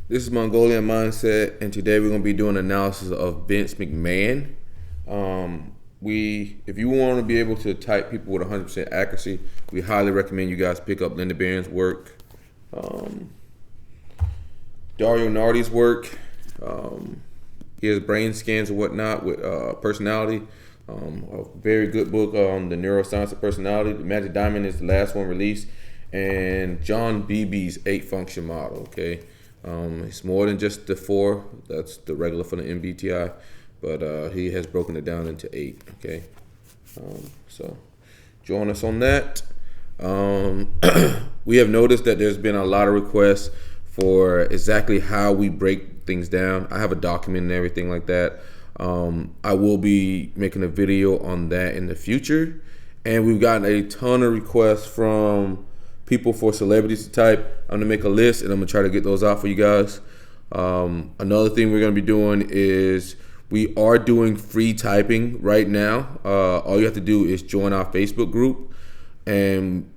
This is Mongolian Mindset, and today we're going to be doing analysis of Vince McMahon. If you want to be able to type people with 100% accuracy, we highly recommend you guys pick up Linda Barrens' work, Dario Nardi's work. He has brain scans and whatnot with personality. A very good book on the neuroscience of personality. The Magic Diamond is the last one released, and John Beebe's 8-function model. Okay. It's more than just the 4. That's the regular for the MBTI, but he has broken it down into 8. Okay, so join us on that. We have noticed that there's been a lot of requests for exactly how we break things down. I have a document and everything like that. I will be making a video on that in the future, and we've gotten a ton of requests from people for celebrities to type. I'm gonna make a list and I'm gonna try to get those out for you guys. Another thing we're gonna be doing is we are doing free typing right now. All you have to do is join our Facebook group and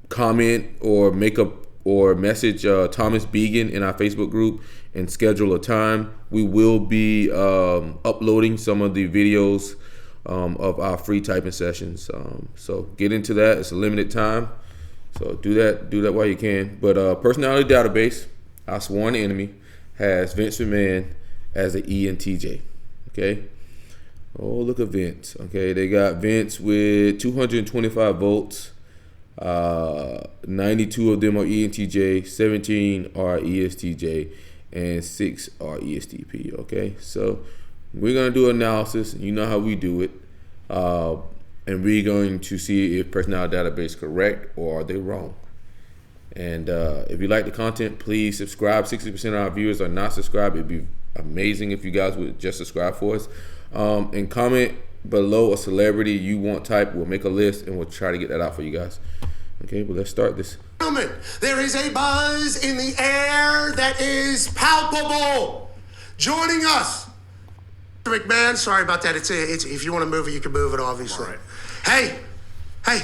comment or message Thomas Began in our Facebook group and schedule a time. We will be uploading some of the videos of our free typing sessions. So get into that. It's a limited time. So do that while you can. But Personality Database, our sworn enemy, has Vince McMahon as an ENTJ. Okay. Oh, look at Vince. Okay, they got Vince with 225 votes. 92 of them are ENTJ, 17 are ESTJ, and 6 are ESTP. Okay, so we're gonna do analysis. You know how we do it. And we're going to see if Personality Database is correct or are they wrong. And if you like the content, please subscribe. 60% of our viewers are not subscribed. It'd be amazing if you guys would just subscribe for us. And comment below a celebrity you want type. We'll make a list and we'll try to get that out for you guys. Okay, well, let's start this. Gentlemen, there is a buzz in the air that is palpable. Joining us, McMahon. Sorry about that. It's if you want to move it, you can move it, obviously. All right. Hey,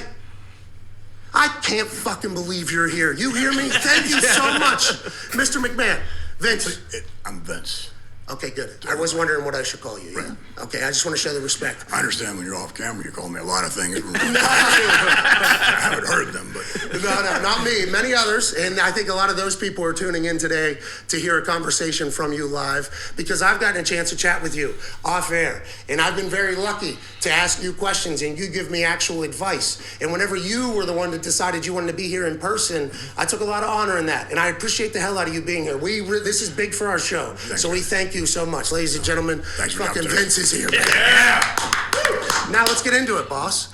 I can't fucking believe you're here. You hear me? Thank you so much, Mr. McMahon. Vince. I'm Vince. Okay, good. I was wondering what I should call you. Yeah? Right. Okay, I just want to show the respect. I understand when you're off camera, you call me a lot of things. I haven't heard them, but No, not me. Many others, and I think a lot of those people are tuning in today to hear a conversation from you live because I've gotten a chance to chat with you off air, and I've been very lucky to ask you questions and you give me actual advice. And whenever you were the one that decided you wanted to be here in person, I took a lot of honor in that, and I appreciate the hell out of you being here. This is big for our show, so we thank you so much, ladies and gentlemen. Fucking Vince is here. yeah. Now let's get into it, boss.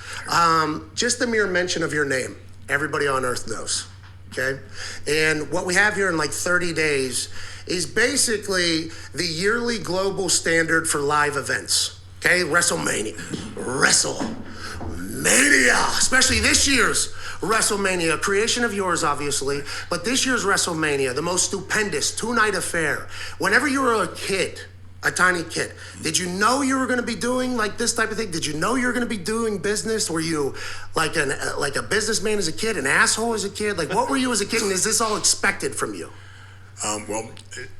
Just the mere mention of your name, everybody on Earth knows, okay? And what we have here in like 30 days is basically the yearly global standard for live events, okay? WrestleMania, especially this year's WrestleMania, a creation of yours, obviously, but this year's WrestleMania, the most stupendous 2-night affair. Whenever you were a kid, a tiny kid, did you know you were going to be doing like this type of thing? Did you know you were going to be doing business? Were you like a businessman as a kid, an asshole as a kid? Like, what were you as a kid, and is this all expected from you? Well,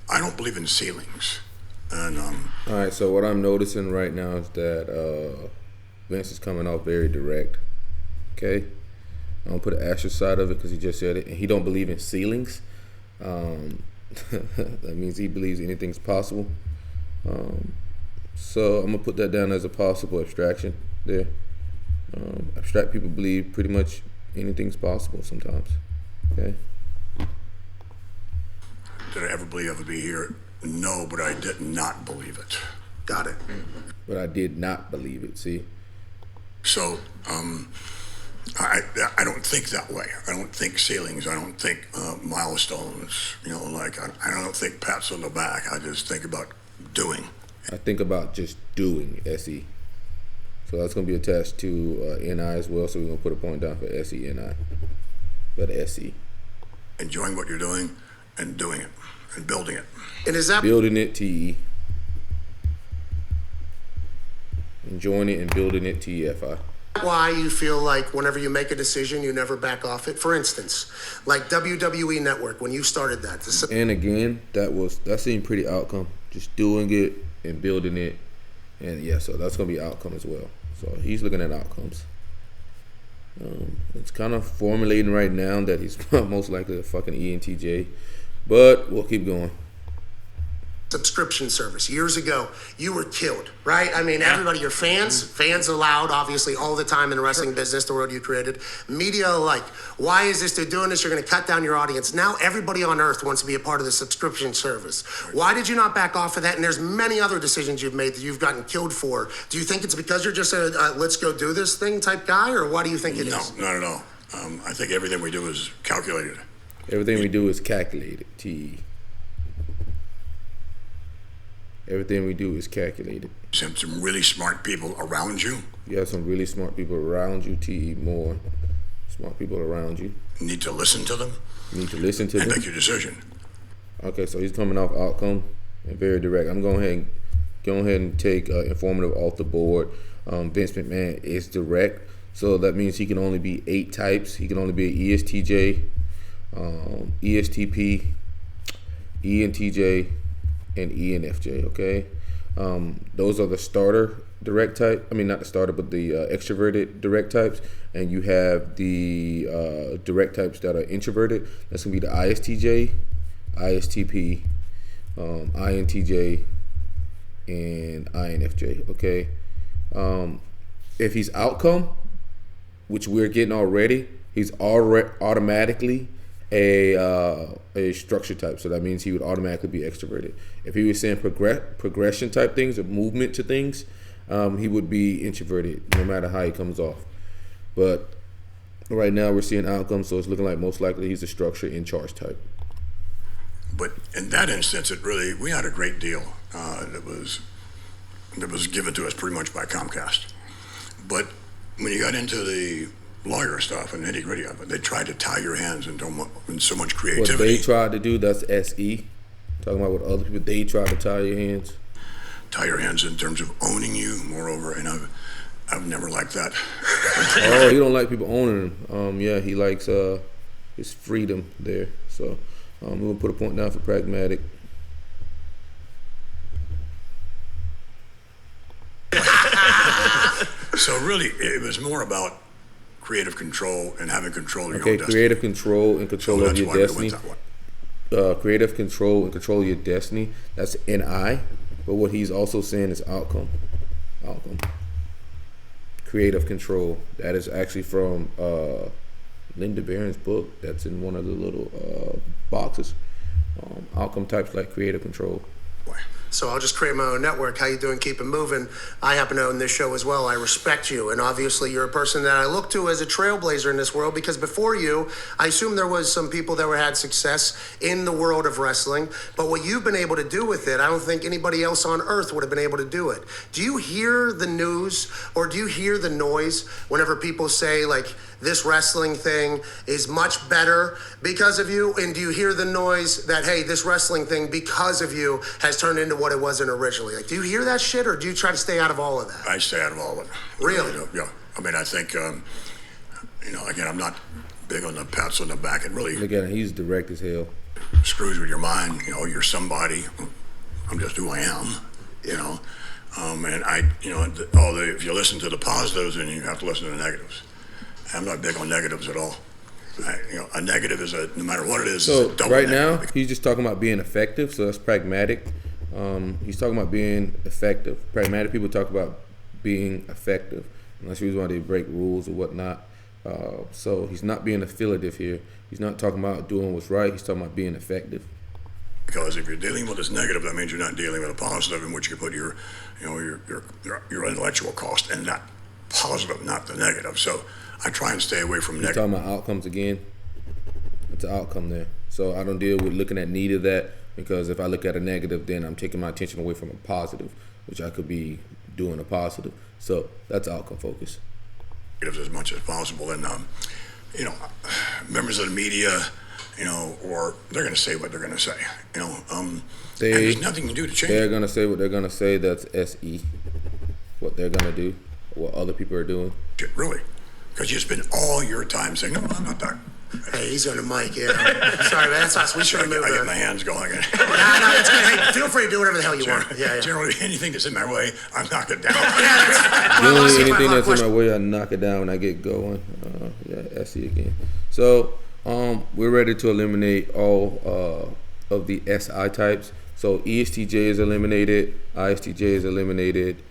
I don't believe in ceilings. And All right, so what I'm noticing right now is that Vince is coming off very direct. Okay, I'm gonna put an extra side of it because he just said it, and he don't believe in ceilings. That means he believes anything's possible. So I'm gonna put that down as a possible abstraction there. Abstract people believe pretty much anything's possible sometimes. Okay. did I ever believe I would be here? No, but I did not believe it. Got it. But I did not believe it, see? So, I don't think that way. I don't think ceilings. I don't think milestones. You know, like I don't think pats on the back. I just think about doing. I think about just doing, SE. So that's going to be attached to NI as well. So we're going to put a point down for SE, NI. But SE. Enjoying what you're doing and doing it and building it. And is that building it, TE. Enjoying it and building it, TFI. Why you feel like whenever you make a decision, you never back off it? For instance, like WWE Network, when you started that. And again, that seemed pretty outcome. Just doing it and building it. And yeah, so that's going to be outcome as well. So he's looking at outcomes. It's kind of formulating right now that he's most likely a fucking ENTJ. But we'll keep going. Subscription service. Years ago, you were killed, right? I mean, everybody, your fans are loud, obviously, all the time in the wrestling business, the world you created. Media like, why is this? They're doing this. You're going to cut down your audience. Now everybody on earth wants to be a part of the subscription service. Why did you not back off of that? And there's many other decisions you've made that you've gotten killed for. Do you think it's because you're just a let's go do this thing type guy, or why do you think it is? No, not at all. I think everything we do is calculated. Everything we do is calculated. Everything we do is calculated. You have some really smart people around you. You have some really smart people around you, more smart people around you. You need to listen to them. You need to listen to them. And make your decision. Okay, so he's coming off outcome and very direct. I'm going ahead and take informative off the board. Vince McMahon is direct. So that means he can only be 8 types. He can only be an ESTJ, ESTP, ENTJ, and ENFJ, okay? Those are the starter direct type. I mean, not the starter, but the extroverted direct types. And you have the direct types that are introverted. That's going to be the ISTJ, ISTP, INTJ, and INFJ, okay? If he's outcome, which we're getting already, he's already automatically a structure type, so that means he would automatically be extroverted. If he was saying progression type things or movement to things, he would be introverted no matter how he comes off. But right now we're seeing outcomes, so it's looking like most likely he's a structure in charge type. But in that instance, we had a great deal that was given to us pretty much by Comcast. But when you got into the lawyer stuff and nitty gritty of it, they tried to tie your hands into so much creativity. What they tried to do, that's SE. Talking about what other people, they tried to tie your hands. Tie your hands in terms of owning you, moreover, and I've never liked that. Oh, you don't like people owning him. Yeah, he likes his freedom there. So we're going to put a point down for pragmatic. So really, it was more about creative control and having control of your own destiny. Creative control and control of your destiny. Creative control and control of your destiny. That's NI. But what he's also saying is outcome. Creative control. That is actually from Linda Barrens' book. That's in one of the little boxes. Outcome types like creative control. So I'll just create my own network. How you doing? Keep it moving. I happen to own this show as well. I respect you. And obviously you're a person that I look to as a trailblazer in this world, because before you, I assume there was some people that had success in the world of wrestling. But what you've been able to do with it, I don't think anybody else on earth would have been able to do it. Do you hear the news, or do you hear the noise whenever people say, like, this wrestling thing is much better because of you? And do you hear the noise that, hey, this wrestling thing because of you has turned into what it wasn't originally? Like, do you hear that shit, or do you try to stay out of all of that? I stay out of all of it. Really? Yeah. I mean, I think, again, I'm not big on the pats on the back. It really Look at him, he's direct as hell. screws with your mind. You're somebody. I'm just who I am. And if you listen to the positives, then you have to listen to the negatives. I'm not big on negatives at all. A negative is no matter what it is. So it's a right negative. now, he's just talking about being effective. So that's pragmatic. He's talking about being effective. Pragmatic people talk about being effective, unless you want to break rules or whatnot. So he's not being affiliative here. He's not talking about doing what's right. He's talking about being effective. Because if you're dealing with this negative, that means you're not dealing with a positive in which you put your intellectual cost in that positive, not the negative. So I try and stay away from negative. Talking about outcomes again. It's an outcome there. So I don't deal with looking at neither of that, because if I look at a negative, then I'm taking my attention away from a positive, which I could be doing a positive. So that's outcome focus. As much as possible, and members of the media, or they're going to say what they're going to say, and there's nothing you can do to change. They're going to say what they're going to say. That's SE. What they're going to do. what other people are doing. Really? Because you spend all your time saying, no, I'm not that. Hey, he's on the mic, yeah. Sorry, man, that's us. We should have moved I get on. my hands going. No, it's good. Hey, feel free to do whatever the hell you want. Yeah. Generally, anything that's in my way, I knock it down. Generally, anything that's in my way, I knock it down when I get going. SE again. So, we're ready to eliminate all of the SI types. So, ESTJ is eliminated, ISTJ is eliminated.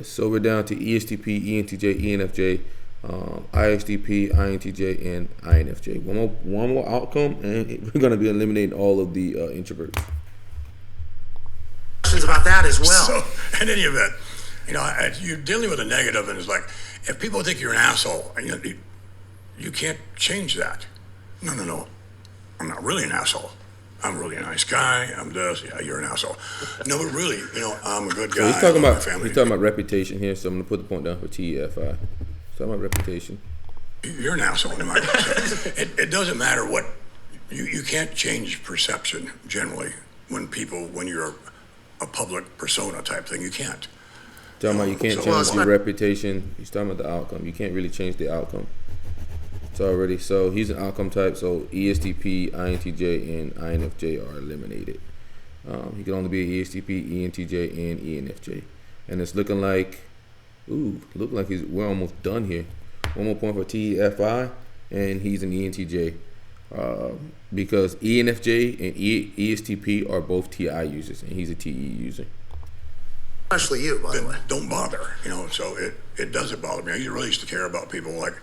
So we're down to ESTP, ENTJ, ENFJ, ISTP, INTJ, and INFJ. One more outcome, and we're going to be eliminating all of the introverts. Questions about that as well. So, in any event, you're dealing with a negative, and it's like, if people think you're an asshole, and you can't change that. No. I'm not really an asshole. I'm really a nice guy. I'm this. Yeah, you're an asshole. No, but really, I'm a good guy. So he's talking about reputation here. So I'm gonna put the point down for TFI. He's talking about reputation. You're an asshole. It doesn't matter what you can't change perception generally when you're a public persona type thing. You can't. Talking about you can't change your reputation. He's talking about the outcome. You can't really change the outcome. So he's an outcome type. So ESTP, INTJ, and INFJ are eliminated. He can only be an ESTP, ENTJ, and ENFJ. And it's looking like, we're almost done here. One more point for TFI, and he's an ENTJ. Because ENFJ and ESTP are both TI users, and he's a TE user. Especially you, by the way. Don't bother, so it doesn't bother me. I really used to care about people like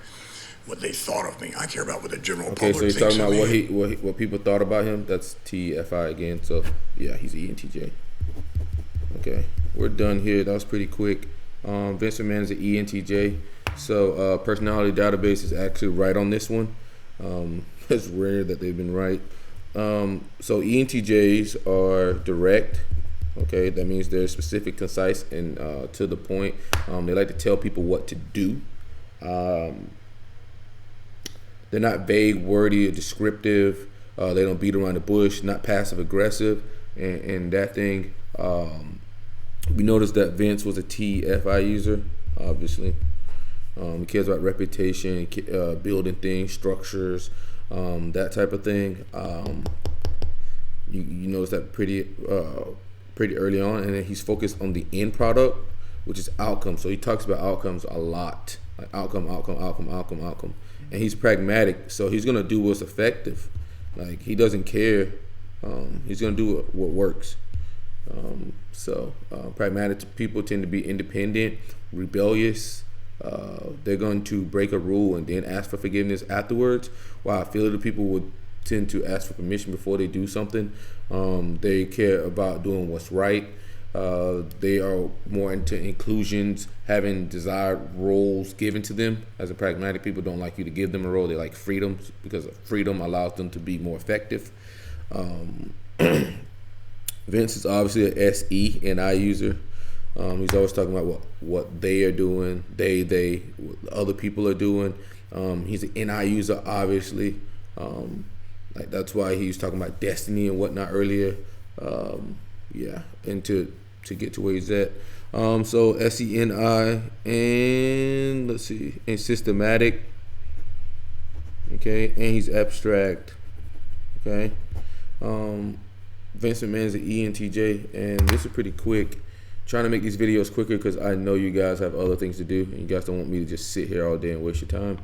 what they thought of me. I care about what the general public so he's thinks talking of about me. what people thought about him. That's TFI again. So yeah, he's ENTJ. Okay, we're done here. That was pretty quick. Vince McMahon is an ENTJ. So personality database is actually right on this one. It's rare that they've been right. So ENTJs are direct. Okay, that means they're specific, concise, and to the point. They like to tell people what to do. They're not vague, wordy, or descriptive. They don't beat around the bush, not passive aggressive. And that thing, we noticed that Vince was a TFI user, obviously. He cares about reputation, building things, structures, that type of thing. You notice that pretty early on. And then he's focused on the end product, which is outcome. So he talks about outcomes a lot. Like outcome. And he's pragmatic, so he's gonna do what's effective. Like he doesn't care. He's gonna do what works. Pragmatic people tend to be independent, rebellious. They're going to break a rule and then ask for forgiveness afterwards. While affiliated people would tend to ask for permission before they do something. They care about doing what's right. They are more into inclusions, having desired roles given to them. As a pragmatic, people don't like you to give them a role. They like freedom because freedom allows them to be more effective. Vince is obviously an SE and I user. He's always talking about what they are doing, they, what other people are doing. He's an NI user, obviously. That's why he was talking about destiny and whatnot earlier. And to get to where he's at. So SENI and let's see, and systematic. Okay, and he's abstract. Okay. Vince McMahon is an ENTJ, and this is pretty quick. Trying to make these videos quicker because I know you guys have other things to do, and you guys don't want me to just sit here all day and waste your time.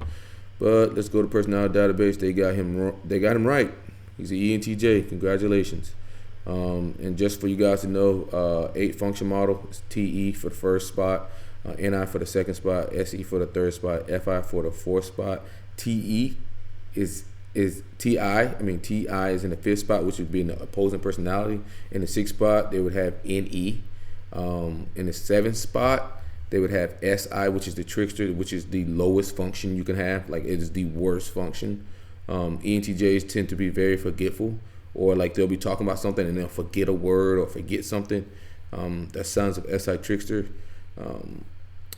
But let's go to personality database. They got him right. He's an ENTJ. Congratulations. And just for you guys to know, 8 function model is TE for the first spot, NI for the second spot, SE for the third spot, FI for the fourth spot. TE is TI. I mean, TI is in the 5th spot, which would be in the opposing personality. In the 6th spot, they would have NE. In the 7th spot, they would have SI, which is the trickster, which is the lowest function you can have. Like, it is the worst function. ENTJs tend to be very forgetful, or like they'll be talking about something and they'll forget a word or forget something. That's signs of SI trickster.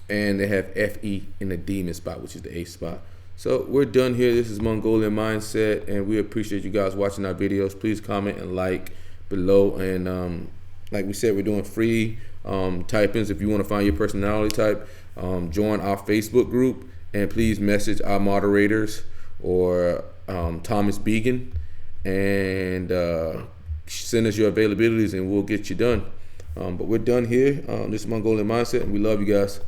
And they have FE in the demon spot, which is the 8th spot. So we're done here. This is Mongolian Mindset, and we appreciate you guys watching our videos. Please comment and like below. And like we said, we're doing free type-ins. If you want to find your personality type, join our Facebook group, and please message our moderators or Thomas Began, and send us your availabilities, and we'll get you done. But we're done here. This is Mongolian Mindset, and we love you guys.